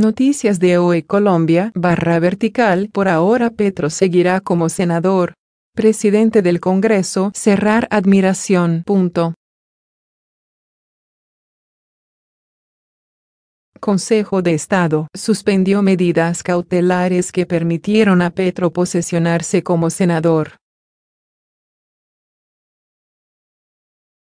Noticias de Hoy Colombia /vertical. Por ahora Petro seguirá como senador. Presidente del Congreso cerrar admiración. Consejo de Estado suspendió medidas cautelares que permitieron a Petro posesionarse como senador.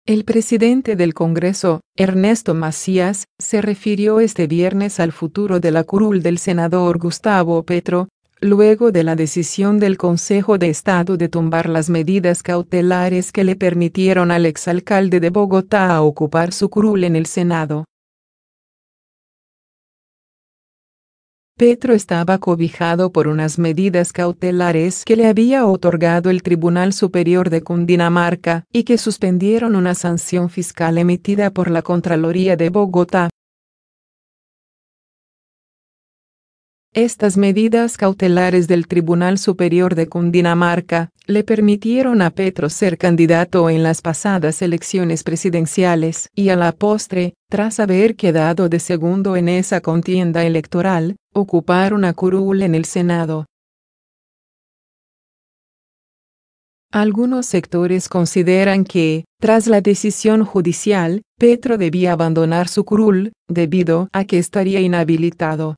El presidente del Congreso, Ernesto Macías, se refirió este viernes al futuro de la curul del senador Gustavo Petro, luego de la decisión del Consejo de Estado de tumbar las medidas cautelares que le permitieron al exalcalde de Bogotá a ocupar su curul en el Senado. Petro estaba cobijado por unas medidas cautelares que le había otorgado el Tribunal Superior de Cundinamarca y que suspendieron una sanción fiscal emitida por la Contraloría de Bogotá. Estas medidas cautelares del Tribunal Superior de Cundinamarca le permitieron a Petro ser candidato en las pasadas elecciones presidenciales y a la postre, tras haber quedado de segundo en esa contienda electoral, ocupar una curul en el Senado. Algunos sectores consideran que, tras la decisión judicial, Petro debía abandonar su curul, debido a que estaría inhabilitado.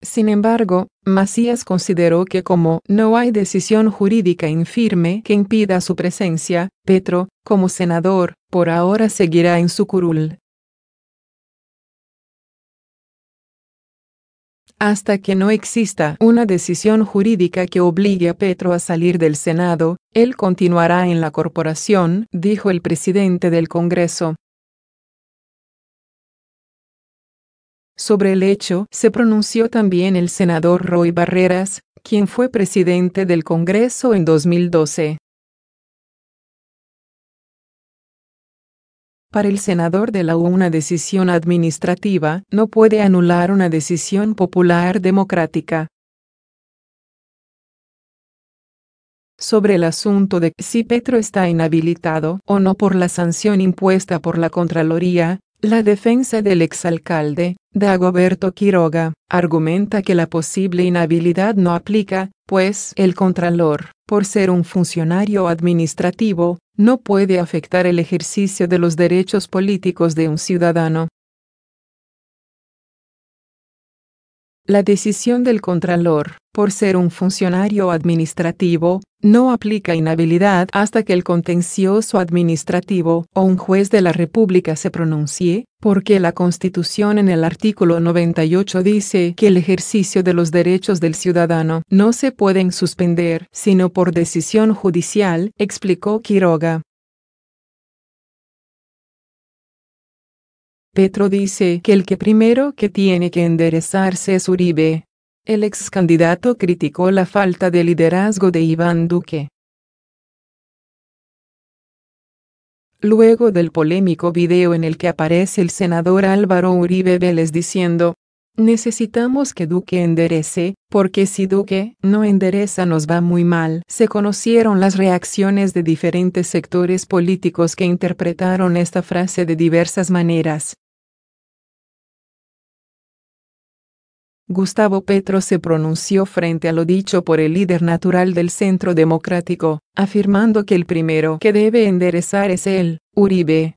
Sin embargo, Macías consideró que como no hay decisión jurídica infirme que impida su presencia, Petro, como senador, por ahora seguirá en su curul. Hasta que no exista una decisión jurídica que obligue a Petro a salir del Senado, él continuará en la corporación, dijo el presidente del Congreso. Sobre el hecho se pronunció también el senador Roy Barreras, quien fue presidente del Congreso en 2012. Para el senador de la U, una decisión administrativa no puede anular una decisión popular democrática. Sobre el asunto de si Petro está inhabilitado o no por la sanción impuesta por la Contraloría, la defensa del exalcalde, Dagoberto Quiroga, argumenta que la posible inhabilidad no aplica, pues el contralor, por ser un funcionario administrativo, no puede afectar el ejercicio de los derechos políticos de un ciudadano. La decisión del contralor, por ser un funcionario administrativo, no aplica inhabilidad hasta que el contencioso administrativo o un juez de la República se pronuncie, porque la Constitución en el artículo 98 dice que el ejercicio de los derechos del ciudadano no se pueden suspender sino por decisión judicial, explicó Quiroga. Petro dice que el que primero que tiene que enderezarse es Uribe. El ex candidato criticó la falta de liderazgo de Iván Duque. Luego del polémico video en el que aparece el senador Álvaro Uribe Vélez diciendo: "Necesitamos que Duque enderece, porque si Duque no endereza nos va muy mal", se conocieron las reacciones de diferentes sectores políticos que interpretaron esta frase de diversas maneras. Gustavo Petro se pronunció frente a lo dicho por el líder natural del Centro Democrático, afirmando que el primero que debe enderezar es él, Uribe.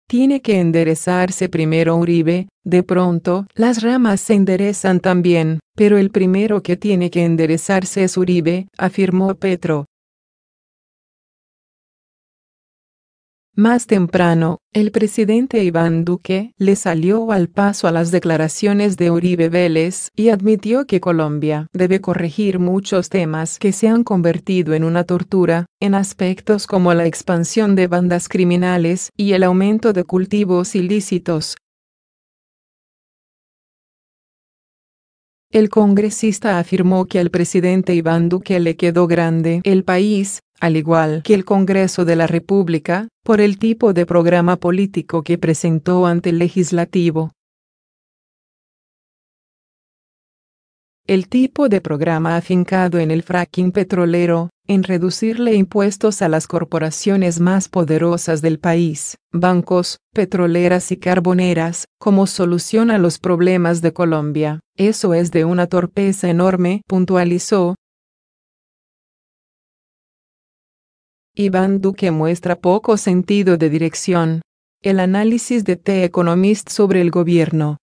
Tiene que enderezarse primero Uribe, de pronto, las ramas se enderezan también, pero el primero que tiene que enderezarse es Uribe, afirmó Petro. Más temprano, el presidente Iván Duque le salió al paso a las declaraciones de Uribe Vélez y admitió que Colombia debe corregir muchos temas que se han convertido en una tortura, en aspectos como la expansión de bandas criminales y el aumento de cultivos ilícitos. El congresista afirmó que al presidente Iván Duque le quedó grande el país, al igual que el Congreso de la República, por el tipo de programa político que presentó ante el legislativo. el tipo de programa afincado en el fracking petrolero, en reducirle impuestos a las corporaciones más poderosas del país, bancos, petroleras y carboneras, como solución a los problemas de Colombia. Eso es de una torpeza enorme, puntualizó. Iván Duque muestra poco sentido de dirección. El análisis de The Economist sobre el gobierno.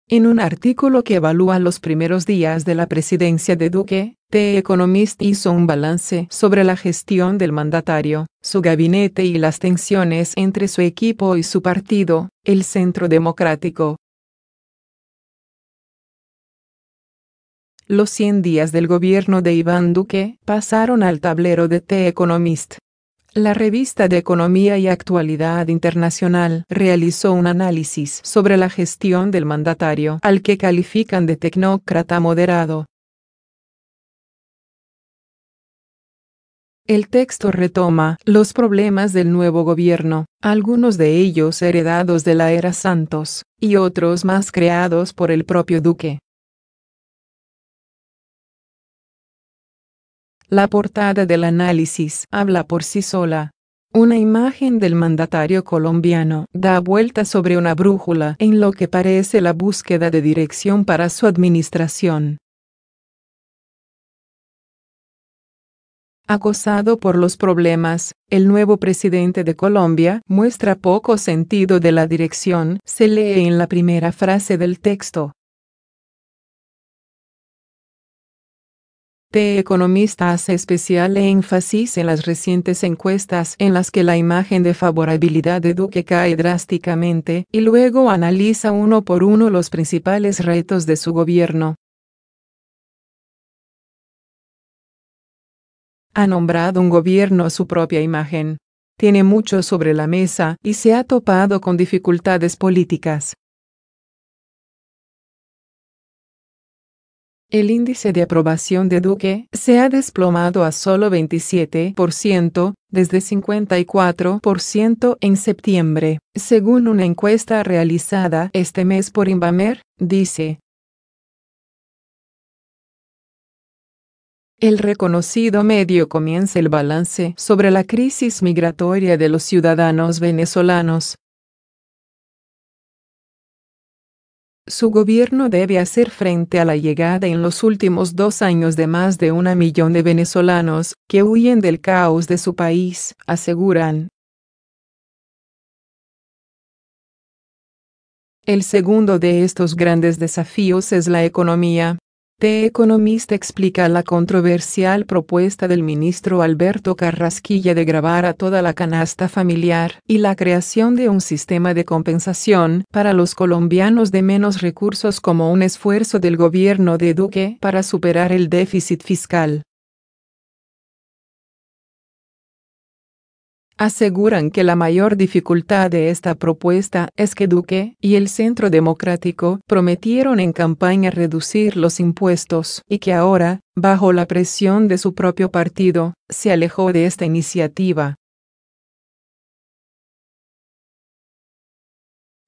En un artículo que evalúa los primeros días de la presidencia de Duque, The Economist hizo un balance sobre la gestión del mandatario, su gabinete y las tensiones entre su equipo y su partido, el Centro Democrático. Los 100 días del gobierno de Iván Duque pasaron al tablero de The Economist. La revista de Economía y Actualidad Internacional realizó un análisis sobre la gestión del mandatario, al que califican de tecnócrata moderado. El texto retoma los problemas del nuevo gobierno, algunos de ellos heredados de la era Santos, y otros más creados por el propio Duque. La portada del análisis habla por sí sola. Una imagen del mandatario colombiano da vuelta sobre una brújula en lo que parece la búsqueda de dirección para su administración. Acosado por los problemas, el nuevo presidente de Colombia muestra poco sentido de la dirección, se lee en la primera frase del texto. The Economist hace especial énfasis en las recientes encuestas en las que la imagen de favorabilidad de Duque cae drásticamente, y luego analiza uno por uno los principales retos de su gobierno. Ha nombrado un gobierno a su propia imagen. Tiene mucho sobre la mesa y se ha topado con dificultades políticas. El índice de aprobación de Duque se ha desplomado a solo 27%, desde 54% en septiembre, según una encuesta realizada este mes por Inbamer, dice. El reconocido medio comienza el balance sobre la crisis migratoria de los ciudadanos venezolanos. Su gobierno debe hacer frente a la llegada en los últimos 2 años de más de 1 millón de venezolanos, que huyen del caos de su país, aseguran. El segundo de estos grandes desafíos es la economía. The Economist explica la controversial propuesta del ministro Alberto Carrasquilla de gravar a toda la canasta familiar y la creación de un sistema de compensación para los colombianos de menos recursos como un esfuerzo del gobierno de Duque para superar el déficit fiscal. Aseguran que la mayor dificultad de esta propuesta es que Duque y el Centro Democrático prometieron en campaña reducir los impuestos y que ahora, bajo la presión de su propio partido, se alejó de esta iniciativa.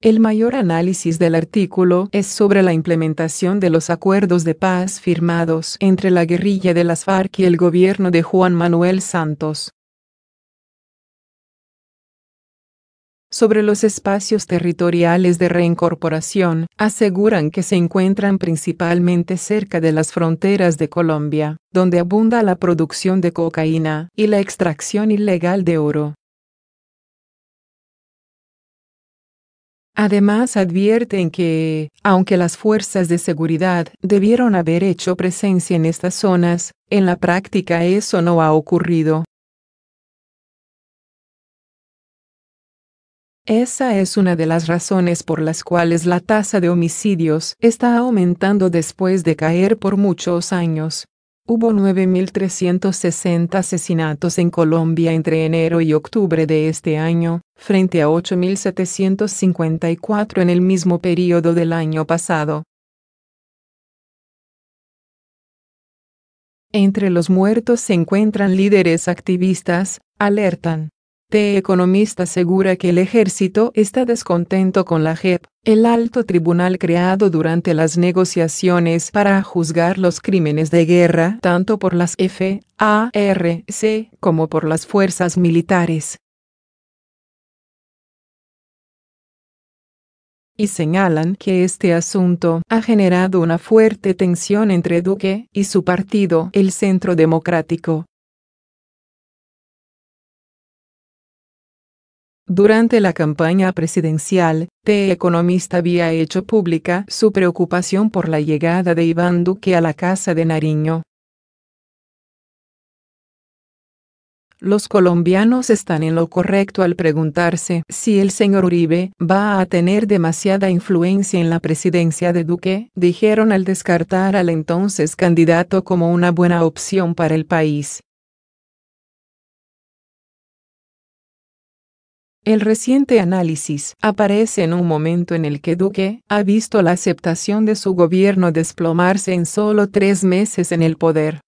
El mayor análisis del artículo es sobre la implementación de los acuerdos de paz firmados entre la guerrilla de las FARC y el gobierno de Juan Manuel Santos. Sobre los espacios territoriales de reincorporación, aseguran que se encuentran principalmente cerca de las fronteras de Colombia, donde abunda la producción de cocaína y la extracción ilegal de oro. Además advierten que, aunque las fuerzas de seguridad debieron haber hecho presencia en estas zonas, en la práctica eso no ha ocurrido. Esa es una de las razones por las cuales la tasa de homicidios está aumentando después de caer por muchos años. Hubo 9.360 asesinatos en Colombia entre enero y octubre de este año, frente a 8.754 en el mismo periodo del año pasado. Entre los muertos se encuentran líderes activistas, alertan. The Economist asegura que el ejército está descontento con la JEP, el alto tribunal creado durante las negociaciones para juzgar los crímenes de guerra tanto por las FARC como por las fuerzas militares. Y señalan que este asunto ha generado una fuerte tensión entre Duque y su partido, el Centro Democrático. Durante la campaña presidencial, The Economist había hecho pública su preocupación por la llegada de Iván Duque a la Casa de Nariño. Los colombianos están en lo correcto al preguntarse si el señor Uribe va a tener demasiada influencia en la presidencia de Duque, dijeron al descartar al entonces candidato como una buena opción para el país. El reciente análisis aparece en un momento en el que Duque ha visto la aceptación de su gobierno desplomarse en solo 3 meses en el poder.